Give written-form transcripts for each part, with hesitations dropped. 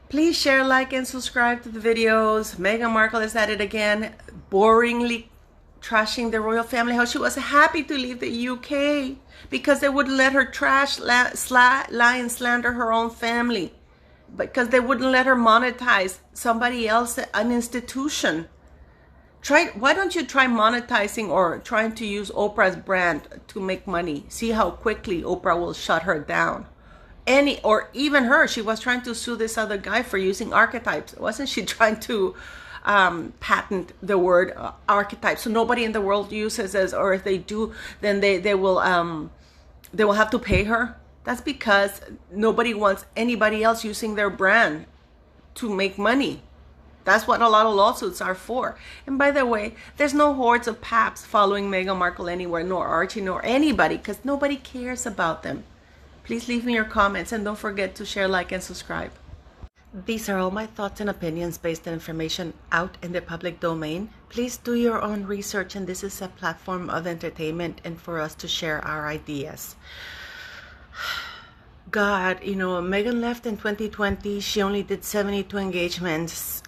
Please share, like, and subscribe to the videos. Meghan Markle is at it again, boringly trashing the royal family, how she was happy to leave the UK because they wouldn't let her trash, lie, and slander her own family. Because they wouldn't let her monetize somebody else, an institution. Why don't you try monetizing or trying to use Oprah's brand to make money? See how quickly Oprah will shut her down. Or even her, she was trying to sue this other guy for using archetypes. Wasn't she trying to patent the word archetype so nobody in the world uses it, or if they do, then they will have to pay her? That's because nobody wants anybody else using their brand to make money. That's what a lot of lawsuits are for. And by the way, there's no hordes of paps following Meghan Markle anywhere, nor Archie, nor anybody, because nobody cares about them. Please leave me your comments and don't forget to share, like, and subscribe. These are all my thoughts and opinions based on information out in the public domain. Please do your own research, and this is a platform of entertainment and for us to share our ideas. God, Meghan left in 2020. She only did 72 engagements.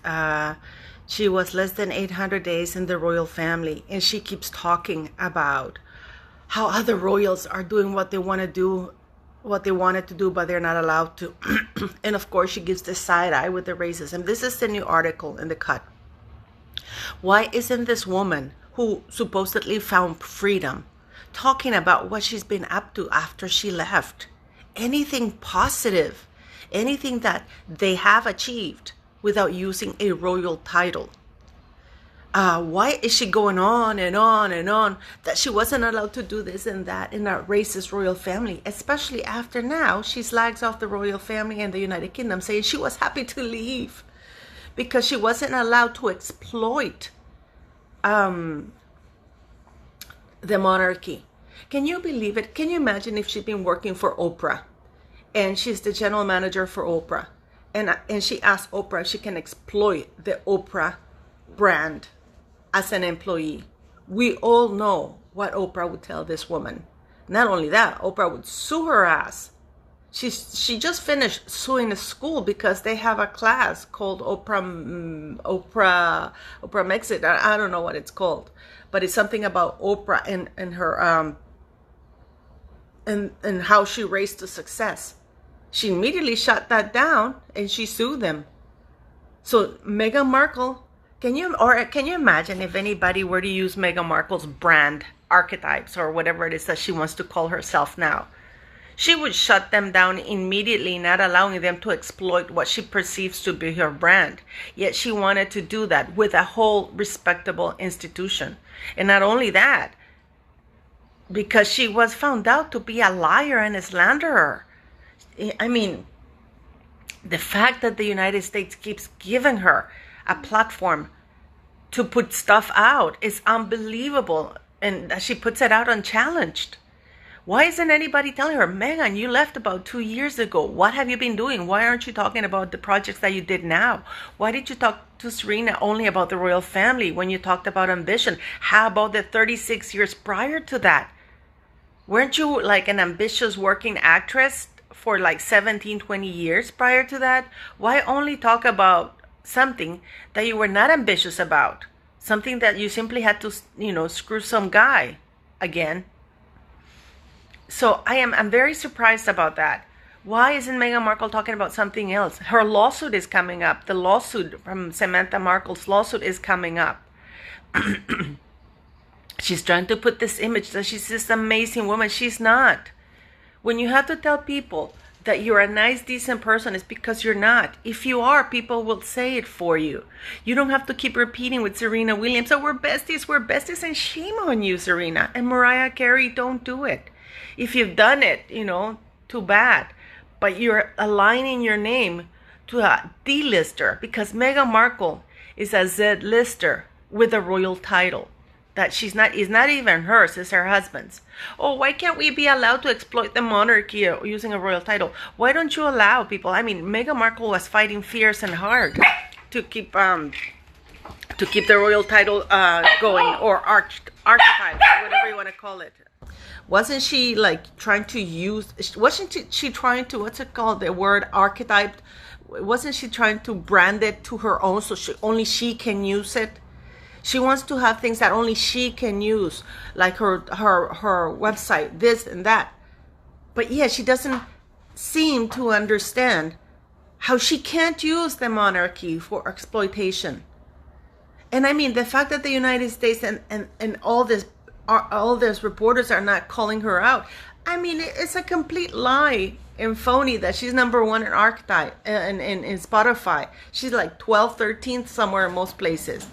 She was less than 800 days in the royal family, and she keeps talking about how other royals are doing what they want to do, what they wanted to do, but they're not allowed to. And of course, she gives the side eye with the racism. This is the new article in the Cut. Why isn't this woman who supposedly found freedom talking about what she's been up to after she left? Anything positive, anything that they have achieved without using a royal title. Why is she going on and on and on that she wasn't allowed to do this and that in a racist royal family, especially after now she slags off the royal family in the United Kingdom, saying she was happy to leave because she wasn't allowed to exploit the monarchy. Can you believe it? Can you imagine if she'd been working for Oprah and she's the general manager for Oprah, and she asked Oprah if she can exploit the Oprah brand as an employee? We all know what Oprah would tell this woman. Not only that, Oprah would sue her ass. She just finished suing a school because they have a class called Oprah makes it. I don't know what it's called, but it's something about Oprah and her and how she raised to success. She immediately shut that down and she sued them. So Meghan Markle, can you imagine if anybody were to use Meghan Markle's brand archetypes or whatever it is that she wants to call herself now? She would shut them down immediately, not allowing them to exploit what she perceives to be her brand. Yet she wanted to do that with a whole respectable institution. And not only that, because she was found out to be a liar and a slanderer. I mean, the fact that the United States keeps giving her a platform to put stuff out is unbelievable, and she puts it out unchallenged. Why isn't anybody telling her, Meghan, you left about 2 years ago. What have you been doing? Why aren't you talking about the projects that you did now? Why did you talk to Serena only about the royal family when you talked about ambition? How about the 36 years prior to that? Weren't you like an ambitious working actress for like 17, 20 years prior to that? Why only talk about something that you were not ambitious about? Something that you simply had to, screw some guy again. So I'm very surprised about that. Why isn't Meghan Markle talking about something else? Her lawsuit is coming up. The lawsuit from Samantha Markle's lawsuit is coming up. She's trying to put this image that she's this amazing woman. She's not. When you have to tell people that you're a nice, decent person, it's because you're not. If you are, people will say it for you. You don't have to keep repeating with Serena Williams, oh, we're besties, and shame on you, Serena. And Mariah Carey, don't do it. If you've done it, too bad. But you're aligning your name to a D-lister, because Meghan Markle is a Z-lister with a royal title. That is not even hers, it's her husband's. Oh, why can't we be allowed to exploit the monarchy using a royal title? Why don't you allow people? I mean, Meghan Markle was fighting fierce and hard to keep the royal title going, or archetype, or whatever you want to call it. Wasn't she like trying to use? Wasn't she trying to, what's it called? The word archetype wasn't she trying to brand it to her own so only she can use it? She wants to have things that only she can use, like her website, this and that. But yeah, she doesn't seem to understand how she can't use the monarchy for exploitation. And I mean, the fact that the United States and all these reporters are not calling her out, I mean, it's a complete lie and phony that she's #1 in archetype in Spotify. She's like 12th, 13th somewhere in most places.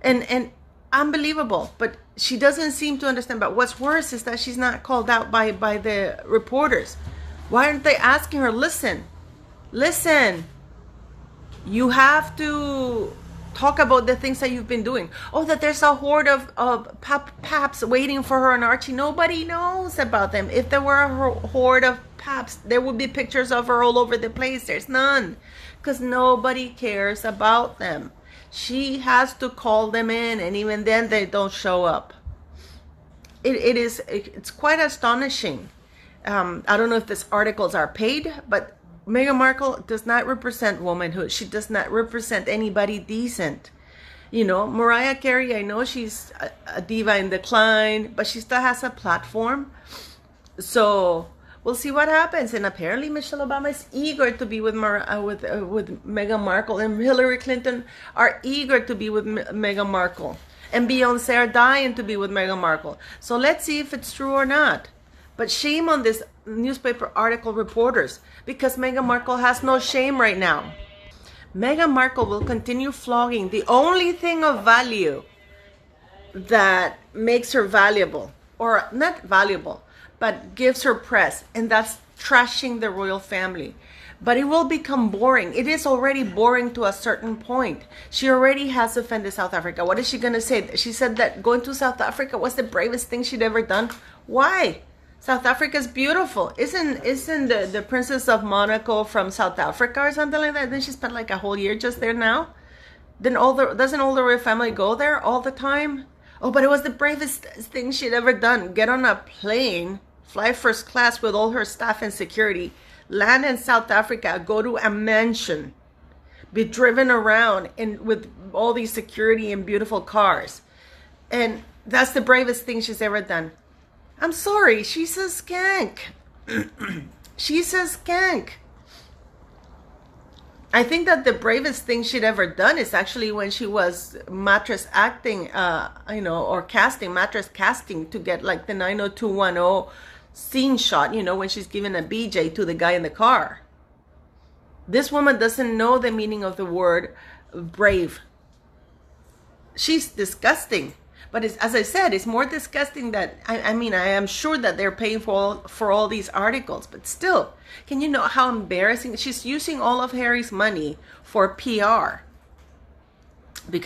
And unbelievable. But she doesn't seem to understand. But what's worse is that she's not called out by the reporters. Why aren't they asking her, listen, you have to talk about the things that you've been doing. Oh, that there's a horde of paps waiting for her and Archie. Nobody knows about them. If there were a horde of paps, there would be pictures of her all over the place. There's none, because nobody cares about them. She has to call them in, and even then they don't show up. It's quite astonishing. I don't know if these articles are paid, but Meghan Markle does not represent womanhood. She does not represent anybody decent. You know, Mariah Carey, I know she's a diva in decline, but she still has a platform. So we'll see what happens. And apparently Michelle Obama is eager to be with Meghan Markle, and Hillary Clinton are eager to be with Meghan Markle, and Beyonce are dying to be with Meghan Markle. So let's see if it's true or not. But shame on this newspaper article reporters, because Meghan Markle has no shame right now. Meghan Markle will continue flogging the only thing of value that makes her valuable, or not valuable, but gives her press, and that's trashing the royal family. But it will become boring. It is already boring to a certain point. She already has offended South Africa. What is she going to say? She said that going to South Africa was the bravest thing she'd ever done. Why? South Africa is beautiful. Isn't the Princess of Monaco from South Africa or something like that? Then she spent like a whole year just there now. Then doesn't all the royal family go there all the time? Oh, but it was the bravest thing she'd ever done. Get on a plane, fly first class with all her staff and security, land in South Africa, go to a mansion, be driven around with all these security and beautiful cars. And that's the bravest thing she's ever done. I'm sorry, she's a skank. She's a skank. I think that the bravest thing she'd ever done is actually when she was mattress acting, or mattress casting to get like the 90210 scene shot, when she's giving a BJ to the guy in the car. This woman doesn't know the meaning of the word brave. She's disgusting. But as I said, it's more disgusting that, I am sure that they're paying for all these articles. But still, can you know how embarrassing? She's using all of Harry's money for PR. The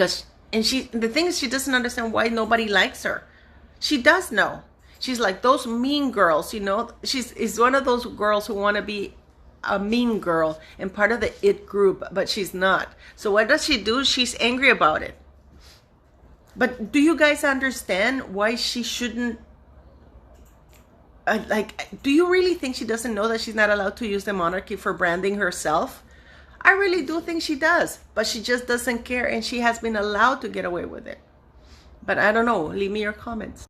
thing is, she doesn't understand why nobody likes her. She does know. She's like those mean girls, She's one of those girls who want to be a mean girl and part of the it group, but she's not. So what does she do? She's angry about it. But do you guys understand why she shouldn't? Do you really think she doesn't know that she's not allowed to use the monarchy for branding herself? I really do think she does, but she just doesn't care, and she has been allowed to get away with it. But I don't know. Leave me your comments.